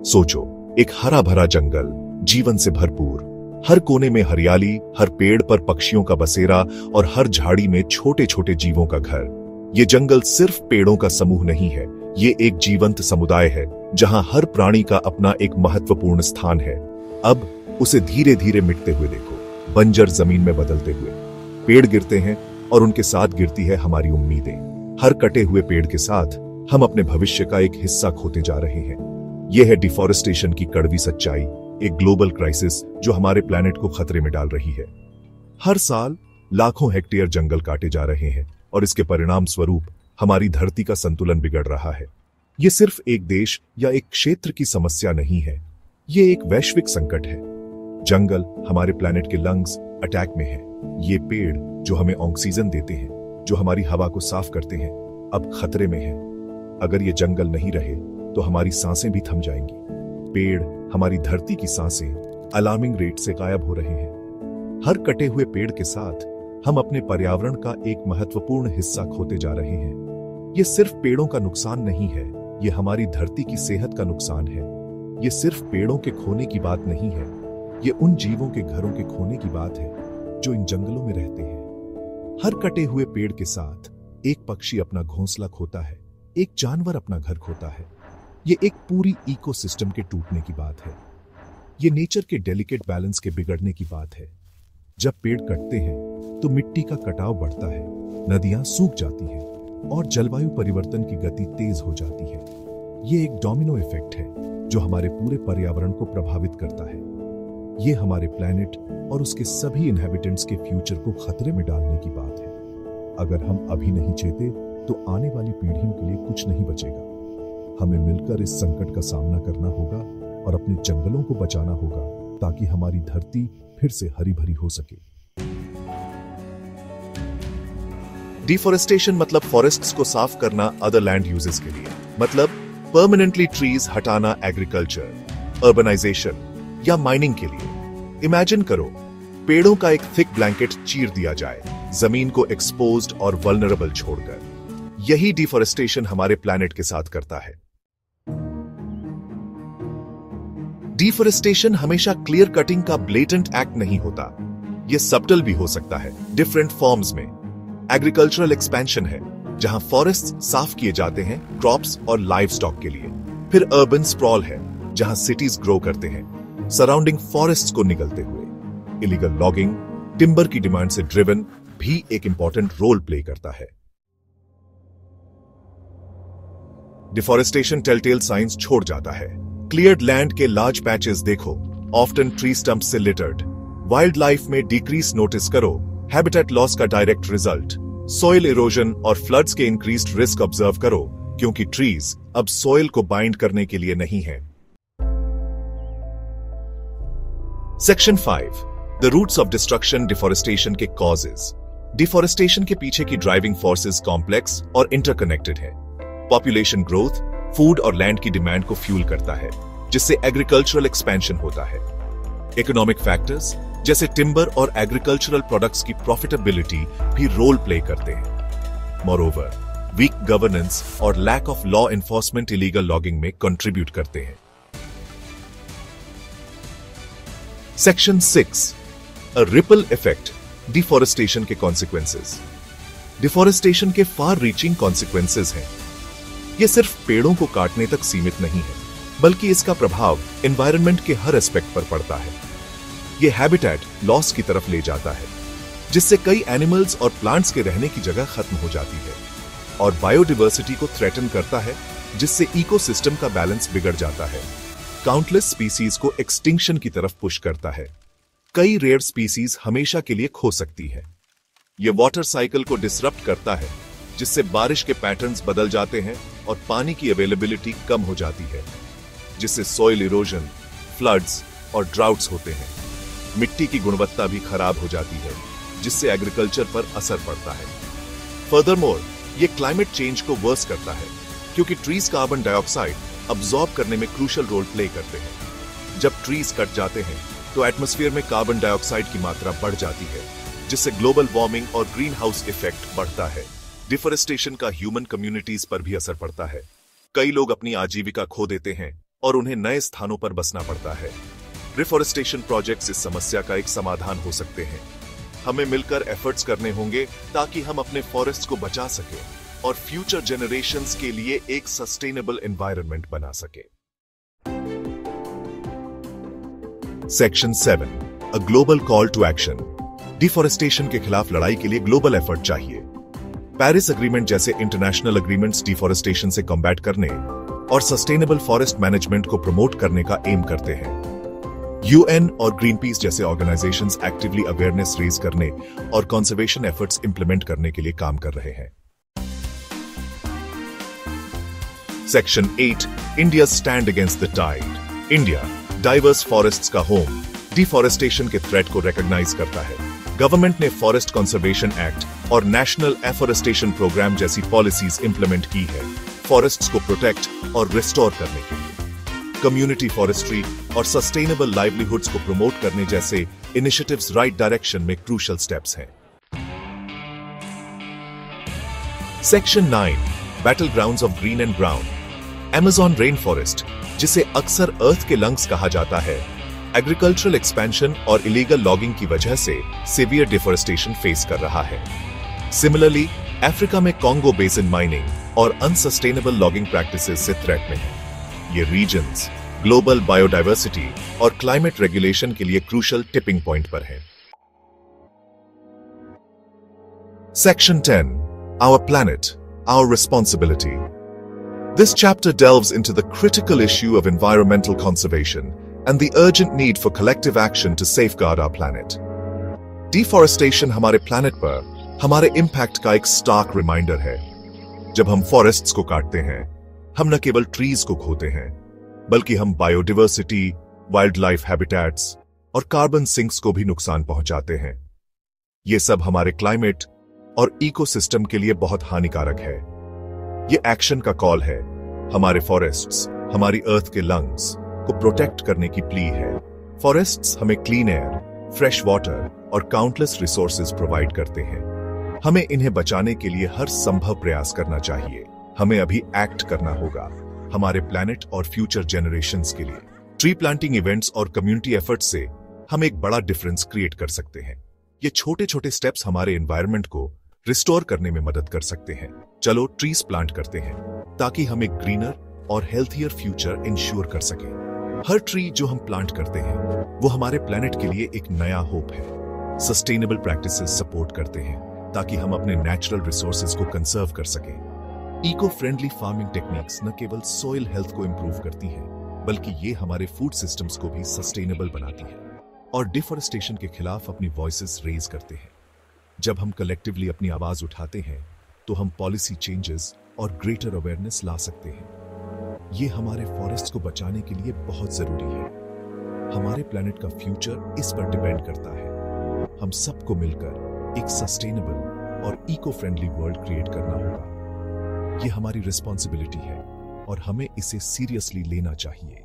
सोचो, एक हरा भरा जंगल, जीवन से भरपूर, हर कोने में हरियाली, हर पेड़ पर पक्षियों का बसेरा और हर झाड़ी में छोटे छोटे जीवों का घर। ये जंगल सिर्फ पेड़ों का समूह नहीं है, ये एक जीवंत समुदाय है जहां हर प्राणी का अपना एक महत्वपूर्ण स्थान है। अब उसे धीरे धीरे मिटते हुए देखो, बंजर जमीन में बदलते हुए। पेड़ गिरते हैं और उनके साथ गिरती है हमारी उम्मीदें। हर कटे हुए पेड़ के साथ हम अपने भविष्य का एक हिस्सा खोते जा रहे हैं। यह है डिफॉरेस्टेशन की कड़वी सच्चाई, एक ग्लोबल क्राइसिस जो हमारे प्लैनेट को खतरे में डाल रही है। हर साल लाखों हेक्टेयर जंगल काटे जा रहे हैं और इसके परिणाम स्वरूप हमारी धरती का संतुलन बिगड़ रहा है। यह सिर्फ एक देश या एक क्षेत्र की समस्या नहीं है, यह एक वैश्विक संकट है। जंगल हमारे प्लैनेट के लंग्स अटैक में है। ये पेड़ जो हमें ऑक्सीजन देते हैं, जो हमारी हवा को साफ करते हैं, अब खतरे में है। अगर ये जंगल नहीं रहे तो हमारी सांसें भी थम जाएंगी। पेड़ हमारी धरती की सांसें अलार्मिंग रेट से गायब हो रहे हैं। हर कटे हुए पेड़ के साथ हम अपने पर्यावरण का एक महत्वपूर्ण हिस्सा खोते जा रहे हैं। ये सिर्फ पेड़ों का नुकसान नहीं है, ये हमारी धरती की सेहत का नुकसान है। ये सिर्फ पेड़ों के खोने की बात नहीं है, ये उन जीवों के घरों के खोने की बात है जो इन जंगलों में रहते हैं। हर कटे हुए पेड़ के साथ एक पक्षी अपना घोंसला खोता है, एक जानवर अपना घर खोता है। ये एक पूरी इकोसिस्टम के टूटने की बात है। ये नेचर के डेलिकेट बैलेंस के बिगड़ने की बात है। जब पेड़ कटते हैं तो मिट्टी का कटाव बढ़ता है, नदियां सूख जाती हैं और जलवायु परिवर्तन की गति तेज हो जाती है। ये एक डोमिनो इफेक्ट है जो हमारे पूरे पर्यावरण को प्रभावित करता है। ये हमारे प्लैनेट और उसके सभी इनहैबिटेंट्स के फ्यूचर को खतरे में डालने की बात है। अगर हम अभी नहीं चेते तो आने वाली पीढ़ियों के लिए कुछ नहीं बचेगा। हमें मिलकर इस संकट का सामना करना होगा और अपने जंगलों को बचाना होगा ताकि हमारी धरती फिर से हरी भरी हो सके। डिफॉरेस्टेशन मतलब फॉरेस्ट्स को साफ करना अदर लैंड यूजेस के लिए, मतलब परमानेंटली ट्रीज हटाना एग्रीकल्चर, अर्बनाइजेशन या माइनिंग के लिए। इमेजिन करो, पेड़ों का एक थिक ब्लैंकेट चीर दिया जाए, जमीन को एक्सपोज्ड और वल्नरेबल छोड़कर। यही डिफॉरेस्टेशन हमारे प्लैनेट के साथ करता है। डिफॉरेस्टेशन हमेशा क्लियर कटिंग का ब्लेटेंट एक्ट नहीं होता, यह सब्टल भी हो सकता है, डिफरेंट फॉर्म्स में। एग्रीकल्चरल एक्सपेंशन है, जहां फॉरेस्ट साफ किए जाते हैं क्रॉप्स और लाइव स्टॉक के लिए। फिर अर्बन स्प्रॉल है, जहां सिटीज ग्रो करते हैं सराउंडिंग फॉरेस्ट्स को निगलते हुए। इलीगल लॉगिंग, टिम्बर की डिमांड से ड्रिवन भी एक इंपॉर्टेंट रोल प्ले करता है। डिफॉरेस्टेशन टेलटेल साइंस छोड़ जाता है। क्लियर्ड लैंड के लार्ज पैचेस देखो, ऑफ्टन ट्री स्टंप से लिटर्ड। वाइल्ड लाइफ में डिक्रीज नोटिस करो, हैबिटेट लॉस का डायरेक्ट रिजल्ट। सॉइल इरोजन और फ्लड्स के इंक्रीज्ड रिस्क ऑब्जर्व करो, क्योंकि ट्रीज अब सॉइल को बाइंड करने के लिए नहीं है। Section 5, the roots of destruction, deforestation के कॉजेज। डिफॉरेस्टेशन के पीछे की ड्राइविंग फोर्सेस कॉम्प्लेक्स और इंटरकनेक्टेड है। पॉपुलेशन ग्रोथ फूड और लैंड की डिमांड को फ्यूल करता है, जिससे एग्रीकल्चरल एक्सपेंशन होता है। इकोनॉमिक फैक्टर्स जैसे टिम्बर और एग्रीकल्चरल प्रोडक्ट्स की प्रॉफिटेबिलिटी भी रोल प्ले करते हैं। मोरओवर, वीक गवर्नेंस और lack of law enforcement illegal logging में कंट्रीब्यूट करते हैं। Section 6, a ripple effect, deforestation के कॉन्सिक्वेंसेस। डिफॉरेस्टेशन के फार रीचिंग कॉन्सिक्वेंसेस हैं। यह सिर्फ पेड़ों को काटने तक सीमित नहीं है, बल्कि इसका प्रभाव एनवायरनमेंट के हर एस्पेक्ट पर पड़ता है। यह हैबिटेट लॉस की तरफ ले जाता है, जिससे कई एनिमल्स और प्लांट्स के रहने की जगह खत्म हो जाती है, और बायोडिवर्सिटी को थ्रेटन करता है, जिससे इकोसिस्टम का बैलेंस बिगड़ जाता है। काउंटलेस स्पीसीज को एक्सटिंक्शन की तरफ पुश करता है। कई रेयर स्पीसीज हमेशा के लिए खो सकती है। यह वाटर साइकिल को डिसरप्ट करता है, जिससे बारिश के पैटर्न्स बदल जाते हैं और पानी की अवेलेबिलिटी कम हो जाती है, जिससे सॉइल इरोजन, फ्लड्स और ड्राउट्स होते हैं। मिट्टी की गुणवत्ता भी खराब हो जाती है, जिससे एग्रीकल्चर पर असर पड़ता है। फर्दरमोर, यह क्लाइमेट चेंज को वर्स करता है, क्योंकि ट्रीज कार्बन डाइऑक्साइड अब्सॉर्ब करने में क्रूशियल रोल प्ले करते हैं। जब ट्रीज कट जाते हैं तो एटमॉस्फेयर में कार्बन डाइऑक्साइड की मात्रा बढ़ जाती है, जिससे ग्लोबल वार्मिंग और ग्रीन हाउस इफेक्ट बढ़ता है। डिफॉरेस्टेशन का ह्यूमन कम्युनिटीज पर भी असर पड़ता है। कई लोग अपनी आजीविका खो देते हैं और उन्हें नए स्थानों पर बसना पड़ता है। रिफॉरेस्टेशन प्रोजेक्ट्स इस समस्या का एक समाधान हो सकते हैं। हमें मिलकर एफर्ट्स करने होंगे ताकि हम अपने फॉरेस्ट को बचा सकें और फ्यूचर जनरेशंस के लिए एक सस्टेनेबल एनवायरनमेंट बना सके। Section 7, a global call to action. Deforestation के खिलाफ लड़ाई के लिए ग्लोबल एफर्ट चाहिए। पेरिस एग्रीमेंट जैसे इंटरनेशनल एग्रीमेंट्स डिफॉरेस्टेशन से कॉम्बैट करने और सस्टेनेबल फॉरेस्ट मैनेजमेंट को प्रमोट करने का एम करते हैं। यूएन और ग्रीनपीस जैसे ऑर्गेनाइजेशंस एक्टिवली अवेयरनेस रेज करने और कंजर्वेशन एफर्ट्स इंप्लीमेंट करने के लिए काम कर रहे हैं। Section 8, India stand against the Tide. India diverse forests का होम डिफॉरेस्टेशन के थ्रेट को रिकॉग्नाइज करता है। गवर्नमेंट ने फॉरेस्ट कंजर्वेशन एक्ट और नेशनल एफोरेस्टेशन प्रोग्राम जैसी पॉलिसीज इंप्लीमेंट की है फॉरेस्ट्स को प्रोटेक्ट और रिस्टोर करने के लिए। कम्युनिटी फॉरेस्ट्री और सस्टेनेबल लाइवलीहुड्स को प्रमोट करने जैसे इनिशिएटिव्स राइट डायरेक्शन में क्रूशियल स्टेप्स हैं। Section 9, battle grounds of green and brown. Amazon rain forest, जिसे अक्सर अर्थ के लंग्स कहा जाता है, एग्रीकल्चरल एक्सपेंशन और इलीगल लॉगिंग की वजह से सीवियर डिफॉरेस्टेशन फेस कर रहा है। सिमिलरली, अफ्रीका में कॉन्गो बेसिन माइनिंग और अनसस्टेनेबल लॉगिंग प्रैक्टिसेस से थ्रेट में है। ये रीजन्स ग्लोबल बायोडायवर्सिटी और क्लाइमेट रेगुलेशन के लिए क्रूशियल टिपिंग पॉइंट पर है। Section 10, Our Planet, Our Responsibility. This chapter delves into the critical issue of environmental conservation and the urgent need for collective action to safeguard our planet. Deforestation हमारे planet पर हमारे impact का एक stark reminder है। जब हम forests को काटते हैं, हम न केवल trees को खोते हैं, बल्कि हम biodiversity, wildlife habitats और carbon sinks को भी नुकसान पहुंचाते हैं। ये सब हमारे climate और इकोसिस्टम के लिए बहुत हानिकारक है। ये एक्शन का कॉल है। हमारे फॉरेस्ट्स हमारी अर्थ के लंग्स को प्रोटेक्ट करने की प्ली है। फॉरेस्ट्स हमें क्लीन एयर, फ्रेश वाटर और काउंटलेस रिसोर्सेज प्रोवाइड करते हैं। हमें इन्हें बचाने के लिए हर संभव प्रयास करना चाहिए। हमें अभी एक्ट करना होगा हमारे प्लैनेट और फ्यूचर जनरेशंस के लिए। ट्री प्लांटिंग इवेंट्स और कम्युनिटी एफर्ट्स से हम एक बड़ा डिफरेंस क्रिएट कर सकते हैं। ये छोटे छोटे स्टेप्स हमारे एनवायरनमेंट को रिस्टोर करने में मदद कर सकते हैं। चलो ट्रीज प्लांट करते हैं ताकि हम एक ग्रीनर और हेल्थियर फ्यूचर इंश्योर कर सकें। हर ट्री जो हम प्लांट करते हैं वो हमारे प्लैनेट के लिए एक नया होप है। सस्टेनेबल प्रैक्टिसेस सपोर्ट करते हैं ताकि हम अपने नेचुरल रिसोर्सेज को कंजर्व कर सकें। इको फ्रेंडली फार्मिंग टेक्निक्स न केवल सॉइल हेल्थ को इंप्रूव करती हैं, बल्कि ये हमारे फूड सिस्टम्स को भी सस्टेनेबल बनाती हैं और डिफॉरेस्टेशन के खिलाफ अपनी वॉइसेस रेज करते हैं। जब हम कलेक्टिवली अपनी आवाज उठाते हैं तो हम पॉलिसी चेंजेस और ग्रेटर अवेयरनेस ला सकते हैं। ये हमारे फॉरेस्ट को बचाने के लिए बहुत जरूरी है। हमारे प्लैनेट का फ्यूचर इस पर डिपेंड करता है। हम सबको मिलकर एक सस्टेनेबल और इको फ्रेंडली वर्ल्ड क्रिएट करना होगा। ये हमारी रिस्पॉन्सिबिलिटी है और हमें इसे सीरियसली लेना चाहिए।